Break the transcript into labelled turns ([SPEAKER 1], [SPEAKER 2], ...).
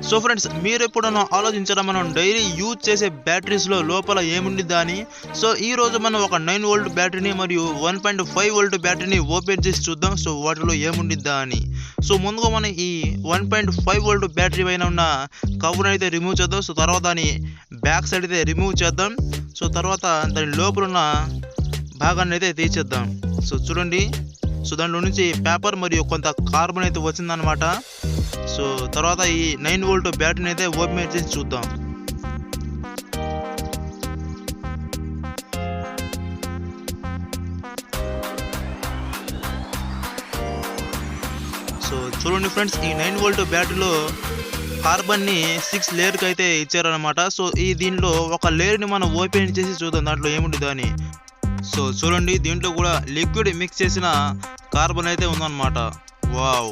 [SPEAKER 1] So friends, మీరు ఎప్పుడైనా ఆలోచించారా మనం డైలీ యూజ్ చేసే బ్యాటరీస్లో లోపల ఏముండిద్దా అని? సో ఈ రోజు మనం ఒక 9 వోల్ట్ బ్యాటరీని మరియు 1.5 వోల్ట్ బ్యాటరీని ఓపెన్ చేసి చూద్దాం. సో వాటిలో ఏముండిద్దా అని. సో ముందుగా మనం ఈ 1.5 వోల్ట్ బ్యాటరీ పైన ఉన్న కవర్ అయితే రిమూవ్ చేద్దాం. సో తర్వాత దాని బ్యాక్ సైడ్ అయితే రిమూవ్ చేద్దాం. సో తర్వాత దాని లోపల ఉన్న భాగాన్ని అయితే తీసేద్దాం. సో చూడండి, సో దాంట్లో నుంచి పేపర్ మరియు కొంత కార్బన్ అయితే వచ్చిందనమాట. సో తర్వాత ఈ 9 వోల్ట్ బ్యాటరీని అయితే ఓపెన్ చేసి చూద్దాం. సో చూడండి ఫ్రెండ్స్, ఈ 9 వోల్ట్ బ్యాటరీలో కార్బన్ని 6 లేయర్కి అయితే ఇచ్చారనమాట. సో దీనిలో ఒక లేయర్ని మనం ఓపెన్ చేసి చూద్దాం దాంట్లో ఏముంటుందో అని. సో చూడండి, దీంట్లో కూడా లిక్విడ్ మిక్స్ చేసిన కార్బన్ అయితే ఉందన్నమాట. వావ్.